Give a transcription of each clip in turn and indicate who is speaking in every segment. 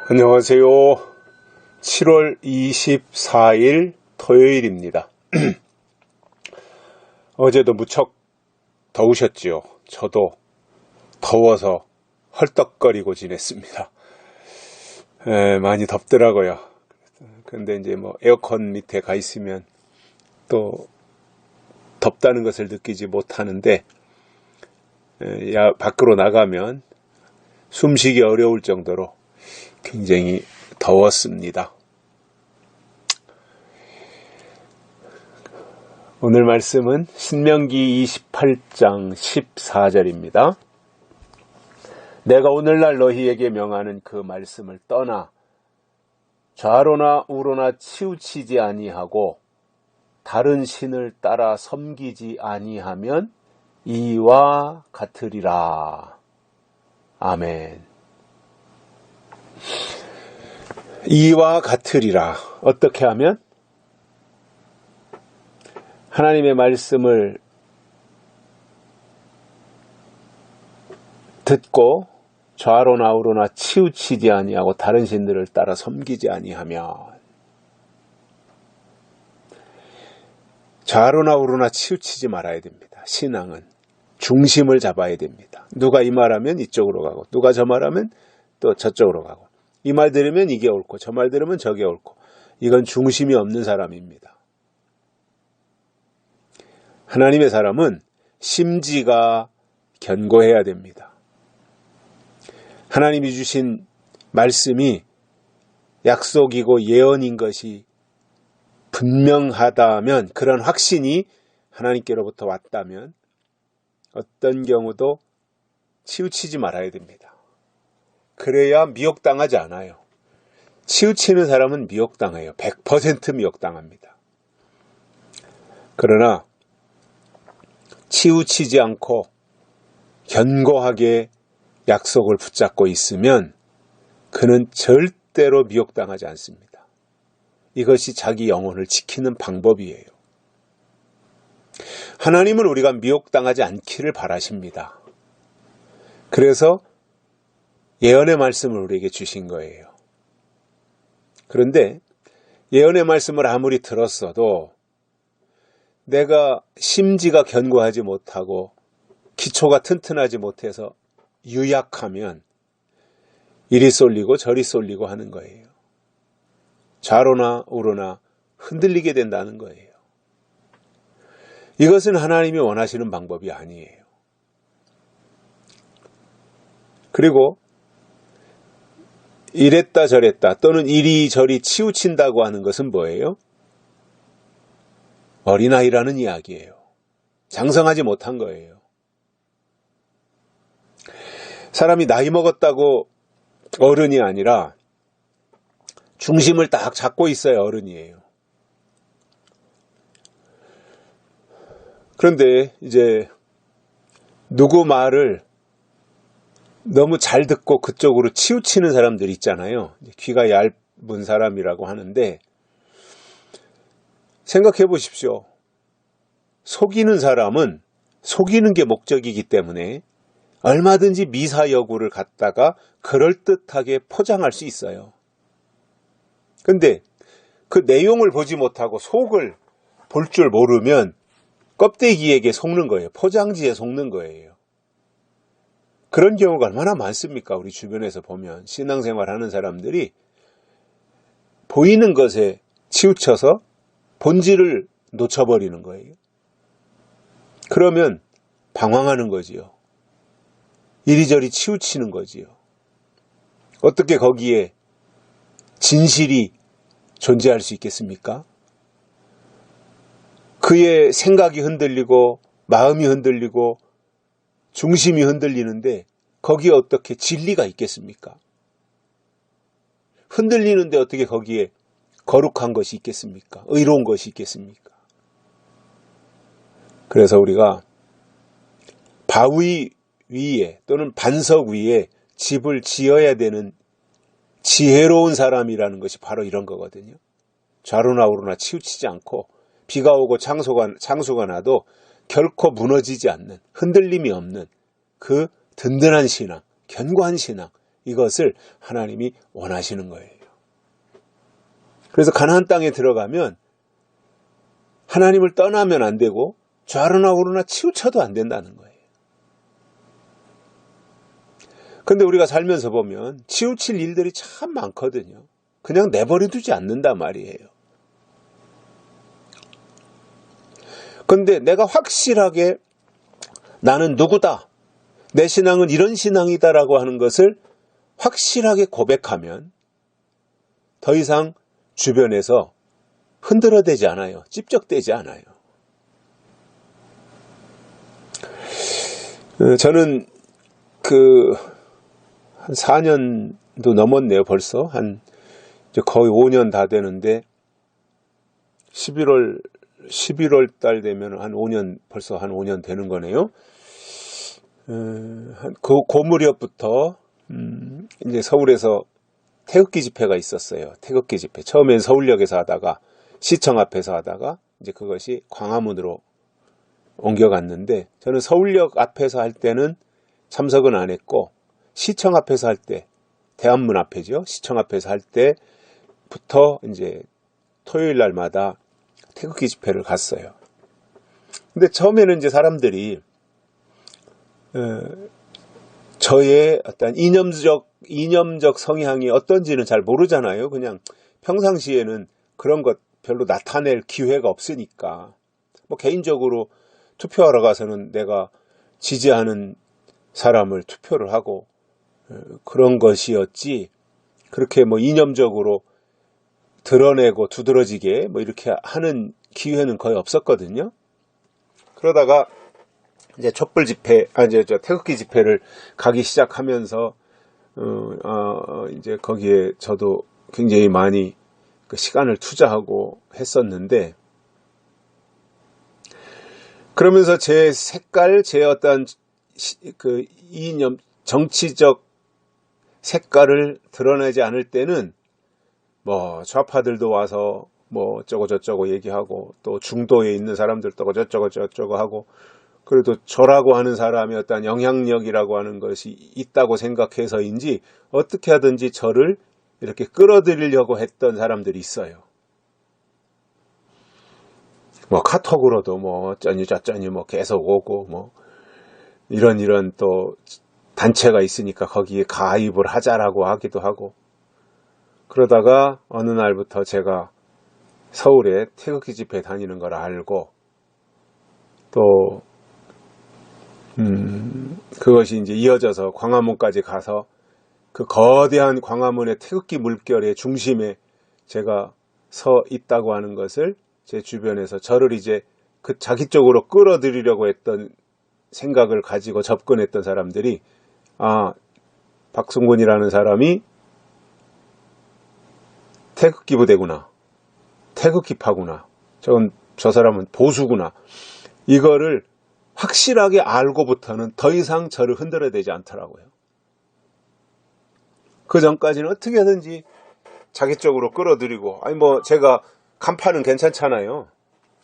Speaker 1: 안녕하세요. 7월 24일 토요일입니다. 어제도 무척 더우셨지요. 저도 더워서 헐떡거리고 지냈습니다. 많이 덥더라고요. 근데 이제 에어컨 밑에 가 있으면 또 덥다는 것을 느끼지 못하는데, 밖으로 나가면 숨쉬기 어려울 정도로 굉장히 더웠습니다. 오늘 말씀은 신명기 28장 14절입니다. 내가 오늘날 너희에게 명하는 그 말씀을 떠나 좌로나 우로나 치우치지 아니하고 다른 신을 따라 섬기지 아니하면 이와 같으리라. 아멘. 이와 같으리라. 어떻게 하면? 하나님의 말씀을 듣고 좌로나 우로나 치우치지 아니하고 다른 신들을 따라 섬기지 아니하면, 좌로나 우로나 치우치지 말아야 됩니다. 신앙은 중심을 잡아야 됩니다. 누가 이 말하면 이쪽으로 가고, 누가 저 말하면 또 저쪽으로 가고, 이 말 들으면 이게 옳고 저 말 들으면 저게 옳고, 이건 중심이 없는 사람입니다. 하나님의 사람은 심지가 견고해야 됩니다. 하나님이 주신 말씀이 약속이고 예언인 것이 분명하다면, 그런 확신이 하나님께로부터 왔다면 어떤 경우도 치우치지 말아야 됩니다. 그래야 미혹당하지 않아요. 치우치는 사람은 미혹당해요. 100% 미혹당합니다. 그러나 치우치지 않고 견고하게 약속을 붙잡고 있으면 그는 절대로 미혹당하지 않습니다. 이것이 자기 영혼을 지키는 방법이에요. 하나님은 우리가 미혹당하지 않기를 바라십니다. 그래서 예언의 말씀을 우리에게 주신 거예요. 그런데 예언의 말씀을 아무리 들었어도 내가 심지가 견고하지 못하고 기초가 튼튼하지 못해서 유약하면 이리 쏠리고 저리 쏠리고 하는 거예요. 좌로나 우로나 흔들리게 된다는 거예요. 이것은 하나님이 원하시는 방법이 아니에요. 그리고 이랬다 저랬다 또는 이리저리 치우친다고 하는 것은 뭐예요? 어린아이라는 이야기예요. 장성하지 못한 거예요. 사람이 나이 먹었다고 어른이 아니라 중심을 딱 잡고 있어야 어른이에요. 그런데 이제 누구 말을 너무 잘 듣고 그쪽으로 치우치는 사람들 있잖아요. 귀가 얇은 사람이라고 하는데, 생각해 보십시오. 속이는 사람은 속이는 게 목적이기 때문에 얼마든지 미사여구를 갖다가 그럴듯하게 포장할 수 있어요. 근데 그 내용을 보지 못하고 속을 볼 줄 모르면 껍데기에게 속는 거예요. 포장지에 속는 거예요. 그런 경우가 얼마나 많습니까? 우리 주변에서 보면 신앙생활 하는 사람들이 보이는 것에 치우쳐서 본질을 놓쳐버리는 거예요. 그러면 방황하는 거지요. 이리저리 치우치는 거지요. 어떻게 거기에 진실이 존재할 수 있겠습니까? 그의 생각이 흔들리고 마음이 흔들리고 중심이 흔들리는데 거기에 어떻게 진리가 있겠습니까? 흔들리는데 어떻게 거기에 거룩한 것이 있겠습니까? 의로운 것이 있겠습니까? 그래서 우리가 바위 위에 또는 반석 위에 집을 지어야 되는 지혜로운 사람이라는 것이 바로 이런 거거든요. 좌로나 우로나 치우치지 않고 비가 오고 창수가 나도 결코 무너지지 않는, 흔들림이 없는 그 든든한 신앙, 견고한 신앙, 이것을 하나님이 원하시는 거예요. 그래서 가나안 땅에 들어가면 하나님을 떠나면 안 되고 좌로나 우로나 치우쳐도 안 된다는 거예요. 근데 우리가 살면서 보면 치우칠 일들이 참 많거든요. 그냥 내버려 두지 않는단 말이에요. 근데 내가 확실하게 나는 누구다, 내 신앙은 이런 신앙이다라고 하는 것을 확실하게 고백하면 더 이상 주변에서 흔들어대지 않아요. 찝적대지 않아요. 저는 한 4년도 넘었네요, 벌써. 이제 거의 5년 다 되는데, 11월 달 되면 벌써 한 5년 되는 거네요. 그 무렵부터, 이제 서울에서 태극기 집회가 있었어요. 태극기 집회. 처음엔 서울역에서 하다가, 시청 앞에서 하다가, 이제 그것이 광화문으로 옮겨갔는데, 저는 서울역 앞에서 할 때는 참석은 안 했고, 시청 앞에서 할 때, 대한문 앞에죠. 시청 앞에서 할 때부터 이제 토요일 날마다 태극기 집회를 갔어요. 근데 처음에는 이제 사람들이 저의 어떤 이념적 성향이 어떤지는 잘 모르잖아요. 그냥 평상시에는 그런 것 별로 나타낼 기회가 없으니까. 뭐 개인적으로 투표하러 가서는 내가 지지하는 사람을 투표를 하고 그런 것이었지, 그렇게 뭐 이념적으로 드러내고 두드러지게 뭐 이렇게 하는 기회는 거의 없었거든요. 그러다가 이제 촛불 집회, 저 태극기 집회를 가기 시작하면서 이제 거기에 저도 굉장히 많이 그 시간을 투자하고 했었는데, 그러면서 제 색깔, 제 어떤 그 이념, 정치적 색깔을 드러내지 않을 때는 뭐 좌파들도 와서 뭐 어쩌고 저쩌고 얘기하고, 또 중도에 있는 사람들도 어쩌고 저쩌고 하고, 그래도 저라고 하는 사람의 어떤 영향력이라고 하는 것이 있다고 생각해서인지 어떻게 하든지 저를 이렇게 끌어들이려고 했던 사람들이 있어요. 뭐 카톡으로도 뭐 어쩌니 저쩌니 뭐 계속 오고, 뭐 이런 또 단체가 있으니까 거기에 가입을 하자라고 하기도 하고. 그러다가 어느 날부터 제가 서울에 태극기 집회 다니는 걸 알고, 또 그것이 이제 이어져서 광화문까지 가서 그 거대한 광화문의 태극기 물결의 중심에 제가 서 있다고 하는 것을 제 주변에서 저를 이제 그 자기 쪽으로 끌어들이려고 했던 생각을 가지고 접근했던 사람들이, 아, 박승근이라는 사람이 태극기 부대구나, 태극기파구나, 저 사람은 보수구나, 이거를 확실하게 알고부터는 더 이상 저를 흔들어대지 않더라고요. 그 전까지는 어떻게든지 자기 쪽으로 끌어들이고, 아니 뭐 제가 간판은 괜찮잖아요.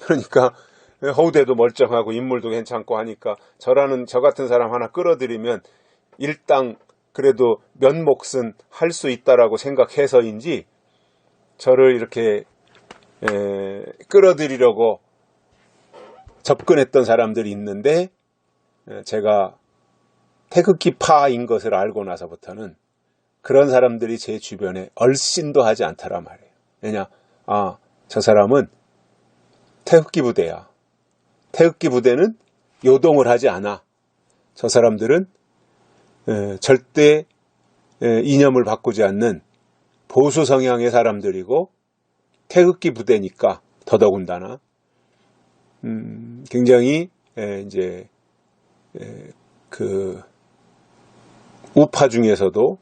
Speaker 1: 그러니까 허우대도 멀쩡하고 인물도 괜찮고 하니까 저 같은 사람 하나 끌어들이면 일당 그래도 몇 몫은 할 수 있다라고 생각해서인지 저를 이렇게 끌어들이려고 접근했던 사람들이 있는데, 제가 태극기파인 것을 알고 나서부터는 그런 사람들이 제 주변에 얼씬도 하지 않더란 말이에요. 왜냐? 저 사람은 태극기 부대야. 태극기 부대는 요동을 하지 않아. 저 사람들은 절대 이념을 바꾸지 않는 보수 성향의 사람들이고, 태극기 부대니까 더더군다나 굉장히 이제 그 우파 중에서도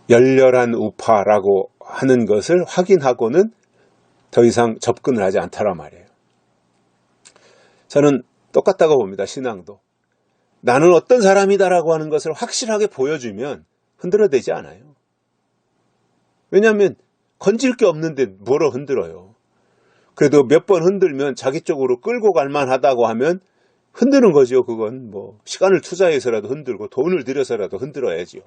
Speaker 1: 열렬한 우파라고 하는 것을 확인하고는 더 이상 접근을 하지 않더란 말이에요. 저는 똑같다고 봅니다. 신앙도. 나는 어떤 사람이다라고 하는 것을 확실하게 보여주면 흔들어대지 않아요. 왜냐하면 건질 게 없는데 뭐로 흔들어요. 그래도 몇 번 흔들면 자기 쪽으로 끌고 갈 만하다고 하면 흔드는 거죠. 그건 뭐 시간을 투자해서라도 흔들고 돈을 들여서라도 흔들어야죠.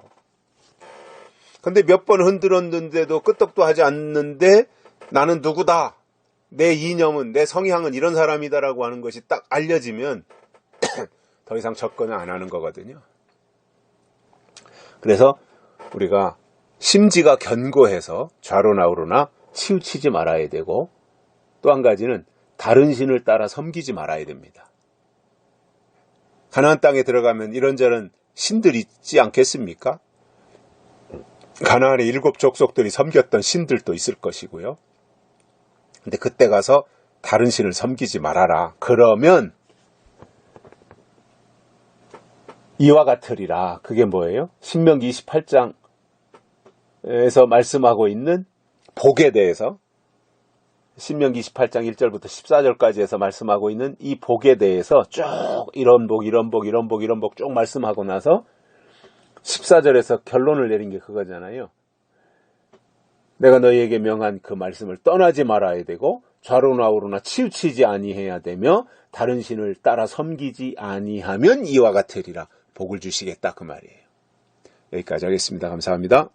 Speaker 1: 근데 몇 번 흔들었는데도 끄떡도 하지 않는데 나는 누구다. 내 이념은, 내 성향은 이런 사람이다라고 하는 것이 딱 알려지면 더 이상 접근을 안 하는 거거든요. 그래서 우리가 심지가 견고해서 좌로나 우로나 치우치지 말아야 되고, 또 한 가지는 다른 신을 따라 섬기지 말아야 됩니다. 가나안 땅에 들어가면 이런저런 신들이 있지 않겠습니까? 가나안의 7 족속들이 섬겼던 신들도 있을 것이고요. 근데 그때 가서 다른 신을 섬기지 말아라. 그러면 이와 같으리라. 그게 뭐예요? 신명기 28장에서 말씀하고 있는 복에 대해서, 신명기 28장 1절부터 14절까지 해서 말씀하고 있는 이 복에 대해서 쭉 이런 복, 이런 복, 이런 복, 이런 복 쭉 말씀하고 나서 14절에서 결론을 내린 게 그거잖아요. 내가 너희에게 명한 그 말씀을 떠나지 말아야 되고, 좌로나 우로나 치우치지 아니해야 되며, 다른 신을 따라 섬기지 아니하면 이와 같으리라. 복을 주시겠다 그 말이에요. 여기까지 하겠습니다. 감사합니다.